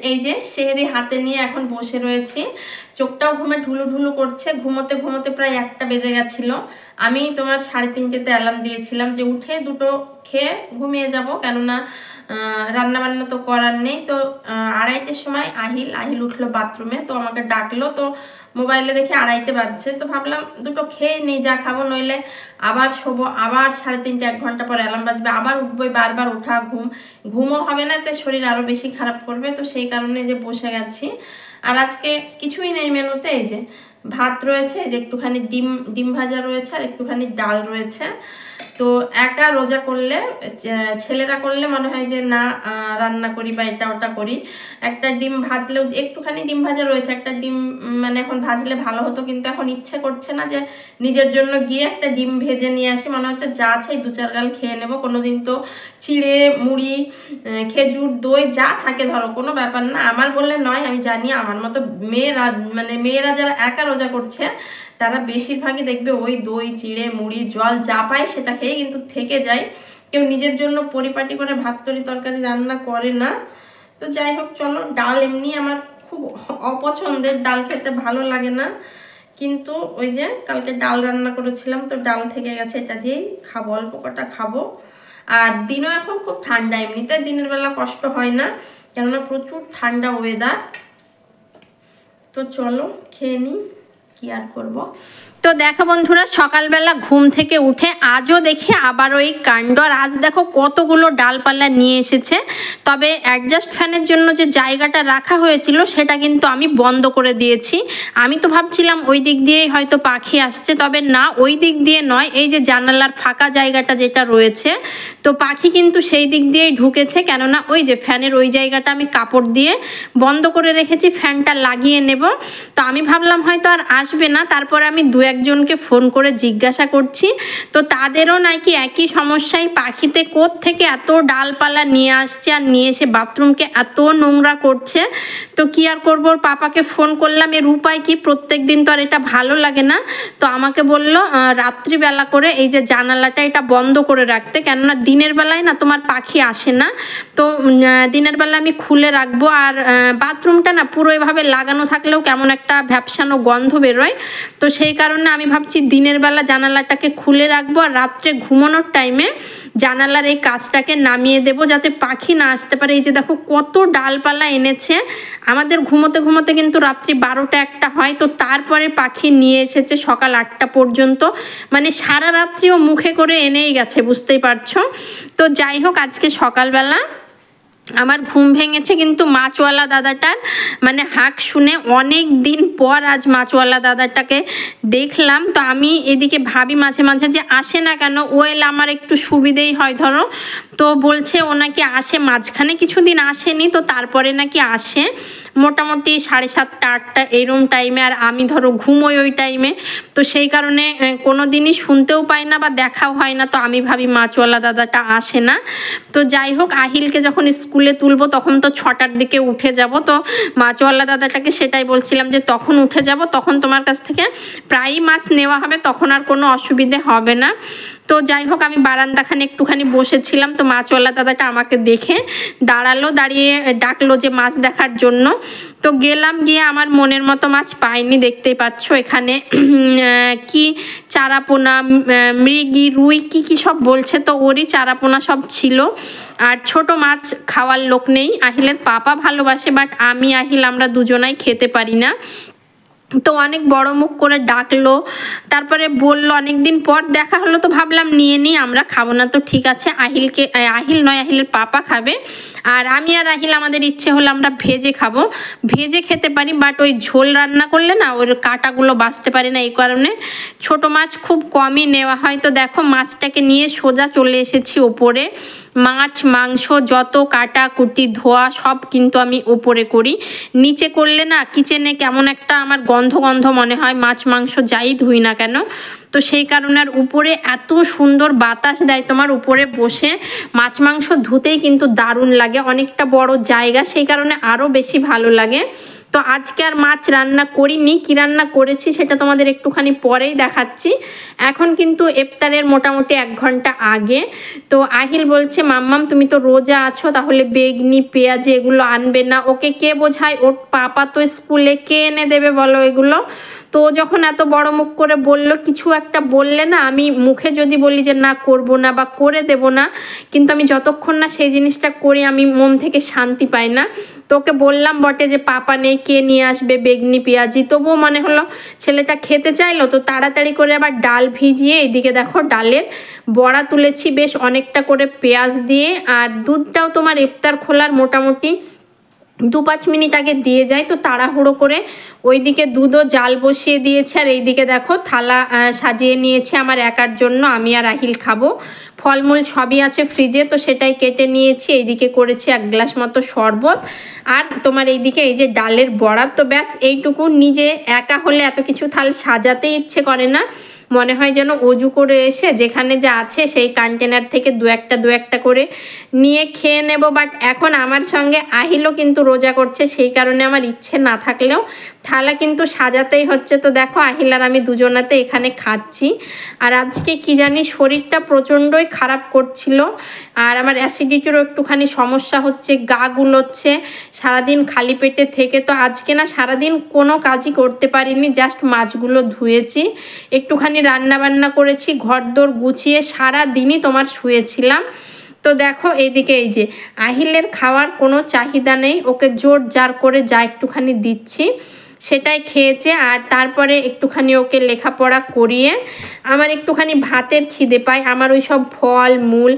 এই যে সেহরি হাতে নিয়ে এখন বসে রয়েছি, চোখটাও ঘুমে ঢুলু ঢুলু করছে। ঘুমোতে ঘুমোতে প্রায় 1টা বেজে গেছিল। আমি তোমার 3:30তে অ্যালার্ম দিয়েছিলাম যে উঠে দুটো খেয়ে ঘুমিয়ে যাব, কেননা রান্না বান্না তো করার নেই। তো 2:30টার সময় আহিল উঠলো বাথরুমে, তো আমাকে ডাকলো। তো মোবাইলে দেখে 2:30 বাজছে, তো ভাবলাম দুটো খেয়ে নেই, যা খাবো, নইলে আবার শোবো, আবার 3:30 1 ঘন্টা পর অ্যালার্ম বাজবে, আবার উঠবোই, বারবার ওঠা, ঘুমও হবে না, তো শরীর আরো বেশি খারাপ করবে। তো সেই কারণে যে বসে গেছি। আর আজকে কিছুই নেই মেনুতে, এই যে ভাত রয়েছে, এই যে একটুখানি ডিম ভাজা রয়েছে, আর একটুখানি ডাল রয়েছে। তো একা রোজা করলে, ছেলেরা করলে মনে হয় যে না রান্না করি বা এটা ওটা করি। একটা ডিম ভাজলেও, একটুখানি ডিম ভাজা রয়েছে, একটা ডিম মানে এখন ভাজলে ভালো হতো, কিন্তু এখন ইচ্ছে করছে না যে নিজের জন্য গিয়ে একটা ডিম ভেজে নিয়ে আসি। মনে হচ্ছে যা আছে 2-4 গাল খেয়ে নেবো। কোনোদিন তো চিড়ে মুড়ি খেজুর দই যা থাকে ধরো, কোনো ব্যাপার না, আমার বললে নয়। আমি জানি আমার মতো মেয়েরা যারা একা রোজা করছে তারা বেশিরভাগই দেখবে ওই দই চিড়ে মুড়ি জল যা পায় সেটা খেয়ে কিন্তু থেকে যায়। কেউ নিজের জন্য পরিপাটি করে ভাত তরকারি রান্না করে না। তো যাই হোক, চলো। ডাল এমনি আমার খুব অপছন্দের, ডাল খেতে ভালো লাগে না, কিন্তু ওই যে কালকে ডাল রান্না করেছিলাম, তো ডাল থেকে গেছে, এটা দিয়েই খাবো, অল্প কটা খাবো। আর দিনও এখন খুব ঠান্ডা, এমনিতে দিনের বেলা কষ্ট হয় না, কেননা প্রচুর ঠান্ডা ওয়েদার। তো চলো খেয়ে নিই, কি আর করবো। তো দেখো বন্ধুরা, সকালবেলা ঘুম থেকে উঠে আজও দেখি আবারও এই কাণ্ড। আর আজ দেখো কতগুলো ডালপালা নিয়ে এসেছে। তবে অ্যাডজাস্ট ফ্যানের জন্য যে জায়গাটা রাখা হয়েছিল সেটা কিন্তু আমি বন্ধ করে দিয়েছি। আমি তো ভাবছিলাম ওই দিক দিয়েই হয়তো পাখি আসছে, তবে না, ওই দিক দিয়ে নয়, এই যে জানালার ফাঁকা জায়গাটা যেটা রয়েছে, তো পাখি কিন্তু সেই দিক দিয়েই ঢুকেছে। কেননা ওই যে ফ্যানের ওই জায়গাটা আমি কাপড় দিয়ে বন্ধ করে রেখেছি, ফ্যানটা লাগিয়ে নেব। তো আমি ভাবলাম হয়তো আর আসবে না, তারপরে আমি 2-1জনকে ফোন করে জিজ্ঞাসা করছি, তো তাদেরও নাকি একই সমস্যায়, পাখিতে কোত্থেকে এত ডালপালা নিয়ে আসছে আর নিয়ে এসে বাথরুমকে এত নোংরা করছে। তো কি আর করবো, ওর পাপাকে ফোন করলাম, এর উপায় কি, প্রত্যেক দিন তো আর এটা ভালো লাগে না। তো আমাকে বলল রাত্রিবেলা করে এই যে জানালাটা এটা বন্ধ করে রাখতে, কেননা দিনের বেলায় না তোমার পাখি আসে না। তো দিনের বেলা আমি খুলে রাখবো। আর বাথরুমটা না পুরো এভাবে লাগানো থাকলেও কেমন একটা ভ্যাপসানো গন্ধ বেরোয়। তো সেই কারণে আমি ভাবছি দিনের বেলা জানালাটাকে খুলে রাখবো, আর রাত্রে ঘুমানোর টাইমে জানালার এই কাজটাকে নামিয়ে দেব, যাতে পাখি না আসতে পারে। এই যে দেখো কত ডালপালা এনেছে, আমাদের ঘুমোতে ঘুমোতে কিন্তু রাত্রি 12টা-1টা হয়। তো তারপরে পাখি নিয়ে এসেছে সকাল 8টা পর্যন্ত, মানে সারা রাত্রিও মুখে করে এনেই গেছে, বুঝতেই পারছো। তো যাই হোক, আজকে সকালবেলা আমার ঘুম ভেঙেছে কিন্তু মাছওয়ালা দাদাটার, মানে হাঁক শুনে অনেক দিন পর আজ মাছওয়ালা দাদাটাকে দেখলাম। তো আমি এদিকে ভাবি মাঝে মাঝে যে আসে না কেন, ও এলে আমার একটু সুবিধেই হয় ধরো। তো বলছে ও নাকি আসে, মাঝখানে কিছুদিন আসেনি, তো তারপরে নাকি আসে মোটামুটি 7:30-8টা এইরকম টাইমে। আর আমি ধরো ঘুমোই ওই টাইমে, তো সেই কারণে কোনো দিনই শুনতেও পাই না বা দেখাও হয় না। তো আমি ভাবি মাছওয়ালা দাদাটা আসে না। তো যাই হোক, আহিলকে যখন স্কুলে তুলবো তখন তো 6টার দিকে উঠে যাব। তো মাছওয়ালা দাদাটাকে সেটাই বলছিলাম যে তখন উঠে যাব, তখন তোমার কাছ থেকে প্রায়ই মাছ নেওয়া হবে, তখন আর কোনো অসুবিধে হবে না। তো যাই হোক, আমি বারান্দাখানে একটুখানি বসেছিলাম, তো মাছওয়ালা দাদাটা আমাকে দেখে দাঁড়ালো, দাঁড়িয়ে ডাকলো যে মাছ দেখার জন্য। তো গেলাম, গিয়ে আমার মনের মতো মাছ পাইনি, দেখতেই পাচ্ছ এখানে কি চারাপোনা, মৃগী, রুই কি সব বলছে, তো ওরই চারাপোনা সব ছিল। আর ছোট মাছ খাওয়ার লোক নেই, আহিলের পাপা ভালোবাসে, বাট আমি আহিল আমরা দুজনাই খেতে পারি না। তো অনেক বড় মুখ করে ডাকলো, তারপরে বললো, অনেকদিন পর দেখা হলো, তো ভাবলাম নিয়ে নিই, আমরা খাবো না তো ঠিক আছে, আহিলের পাপা খাবে, আর আমি আর আহিল আমাদের ইচ্ছে হলো আমরা ভেজে খাবো, ভেজে খেতে পারি, বাট ওই ঝোল রান্না করলে না ওর কাঁটাগুলো বাছতে পারি না, এই কারণে ছোট মাছ খুব কমই নেওয়া হয়। তো দেখো মাছটাকে নিয়ে সোজা চলে এসেছি ওপরে। মাছ মাংস যত কাটা কুটি ধোয়া সব কিন্তু আমি ওপরে করি, নিচে করলে না কিচেনে কেমন একটা আমার গন্ধ মনে হয়, মাছ মাংস যাই ধুই না কেন। তো সেই কারণে আর উপরে এত সুন্দর বাতাস দেয়, তোমার উপরে বসে মাছ মাংস ধুতেই কিন্তু দারুণ লাগে, অনেকটা বড় জায়গা, সেই কারণে আরও বেশি ভালো লাগে। তো আজকে আর মাছ রান্না করিনি, কি রান্না করেছি সেটা তোমাদের একটুখানি পরেই দেখাচ্ছি। এখন কিন্তু ইফতারের মোটামুটি 1 ঘন্টা আগে। তো আহিল বলছে মাম্মাম তুমি তো রোজা আছো, তাহলে বেগনি পেঁয়াজি এগুলো আনবে না? ওকে কে বোঝায়? ওর পাপা তো স্কুলে, কে এনে দেবে বলো এগুলো? তো যখন এত বড় মুখ করে বলল, কিছু একটা বললে না আমি মুখে যদি বলি যে না করব না বা করে দেব না, কিন্তু আমি যতক্ষণ না সেই জিনিসটা করি আমি মন থেকে শান্তি পাই না। তো ওকে বললাম বটে যে পাপা নেই, কে নিয়ে আসবে বেগনি পেঁয়াজি, তবুও মনে হলো ছেলেটা খেতে চাইলো। তো তাড়াতাড়ি করে আবার ডাল ভিজিয়ে এইদিকে দেখো ডালের বড়া তুলেছি বেশ অনেকটা করে পেঁয়াজ দিয়ে। আর দুধটাও তোমার ইফতার খোলার মোটামুটি 2-5 মিনিট আগে দিয়ে যায়। তো তাড়াহুড়ো করে ওইদিকে দুধও জাল বসিয়ে দিয়েছে, আর এইদিকে দেখো থালা সাজিয়ে নিয়েছে আমার একার জন্য, আমি আর আহিল খাবো। ফলমূল সবই আছে ফ্রিজে, তো সেটাই কেটে নিয়েছি। এইদিকে করেছি 1 গ্লাস মতো শরবত, আর তোমার এইদিকে এই যে ডালের বড়া। তো ব্যাস এইটুকু। নিজে একা হলে এত কিছু থাল সাজাতে ইচ্ছে করে না, মনে হয় যেন অজু করে এসে যেখানে যা আছে সেই কন্টেনার থেকে দু একটা করে নিয়ে খেয়ে নেব। বাট এখন আমার সঙ্গে আহিলও কিন্তু রোজা করছে, সেই কারণে আমার ইচ্ছে না থাকলেও থালা কিন্তু সাজাতেই হচ্ছে। তো দেখো আহিল আর আমি দুজনাতে এখানে খাচ্ছি। আর আজকে কি জানি শরীরটা প্রচণ্ডই খারাপ করছিল, আর আমার অ্যাসিডিটিরও একটুখানি সমস্যা হচ্ছে, গা গুলোচ্ছে সারাদিন খালি পেটে থেকে। তো আজকে না সারাদিন কোনো কাজই করতে পারিনি, জাস্ট মাছগুলো ধুয়েছি, একটুখানি রান্না বান্না করেছি, ঘরদোর গুছিয়ে সারা দিনই তোমার শুয়েছিলাম। তো দেখো এইদিকে এই যে আহিলের খাওয়ার কোনো চাহিদা নেই, ওকে জোর জার করে যা একটুখানি দিচ্ছি সেটাই খেয়েছে। আর তারপরে একটুখানি ওকে লেখাপড়া করিয়ে আমার একটুখানি ভাতের খিদে পায়। আমার ওই সব ফল মূল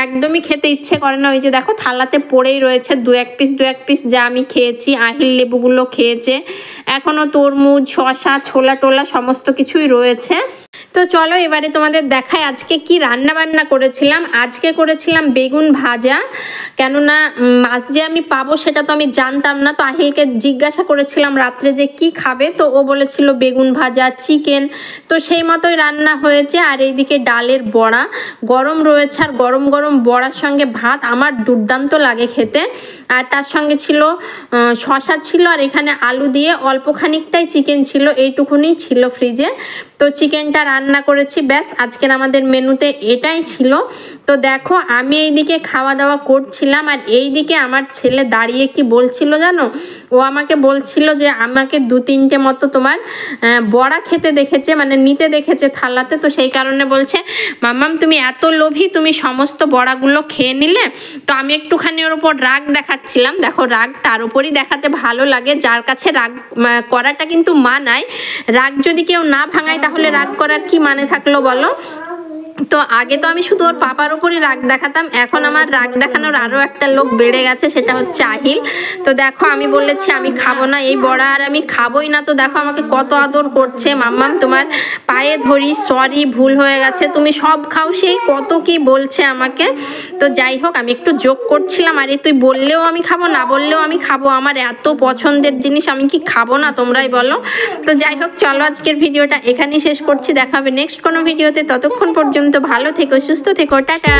একদমই খেতে ইচ্ছে করে না। ওই যে দেখো থালাতে পড়েই রয়েছে 2-1 পিস যা আমি খেয়েছি। আহিল লেবুগুলো খেয়েছে, এখনও তরমুজ, শশা, ছোলা টোলা সমস্ত কিছুই রয়েছে। তো চলো এবারে তোমাদের দেখাই আজকে কি রান্না বান্না করেছিলাম। আজকে করেছিলাম বেগুন ভাজা, কেননা মাছ যে আমি পাবো সেটা তো আমি জানতাম না। তো আহিলকে জিজ্ঞাসা করেছিলাম রাত্রে যে কি খাবে, তো ও বলেছিল বেগুন ভাজা, চিকেন, তো সেই মতোই রান্না হয়েছে। আর এইদিকে ডালের বড়া গরম রয়েছে, আর গরম গরম বড়ার সঙ্গে ভাত আমার দুর্দান্ত লাগে খেতে। আর তার সঙ্গে ছিল শশা ছিল, আর এখানে আলু দিয়ে অল্প খানিকটাই চিকেন ছিল, এইটুকুনি ছিল ফ্রিজে। তো চিকেনটা রান্না করেছি, ব্যাস আজকের আমাদের মেনুতে এটাই ছিল। তো দেখো আমি এইদিকে খাওয়া দাওয়া করছিলাম, আর এইদিকে আমার ছেলে দাঁড়িয়ে কি বলছিল জানো, ও আমাকে বলছিল যে আমাকে 2-3টে মতো তোমার বড়া খেতে দেখেছে, মানে নিতে দেখেছে থালাতে। তো সেই কারণে বলছে মাম্মাম তুমি এত লোভী, তুমি সমস্ত বড়াগুলো খেয়ে নিলে। তো আমি একটুখানি ওর উপর রাগ দেখাচ্ছিলাম। দেখো রাগ তার উপরই দেখাতে ভালো লাগে, যার কাছে রাগ করাটা কিন্তু মানায়। রাগ যদি কেউ না ভাঙায় তাহলে রাগ করার কি মানে থাকলো বলো? তো আগে তো আমি শুধু ওর পাপার উপরই রাগ দেখাতাম, এখন আমার রাগ দেখানোর আরও একটা লোক বেড়ে গেছে, সেটা হচ্ছে আহিল। তো দেখো আমি বলেছি আমি খাবো না এই বড়া, আর আমি খাবোই না। তো দেখো আমাকে কত আদর করছে, মাম্মাম তোমার পায়ে ধরি, সরি ভুল হয়ে গেছে, তুমি সব খাও, সেই কত কি বলছে আমাকে। তো যাই হোক আমি একটু জোক করছিলাম, আরে তুই বললেও আমি খাবো, না বললেও আমি খাবো, আমার এত পছন্দের জিনিস আমি কি খাবো না, তোমরাই বলো। তো যাই হোক চলো আজকের ভিডিওটা এখানেই শেষ করছি, দেখা হবে নেক্সট কোনো ভিডিওতে। ততক্ষণ পর্যন্ত ভালো থেকো, সুস্থ থেকো, টাটা।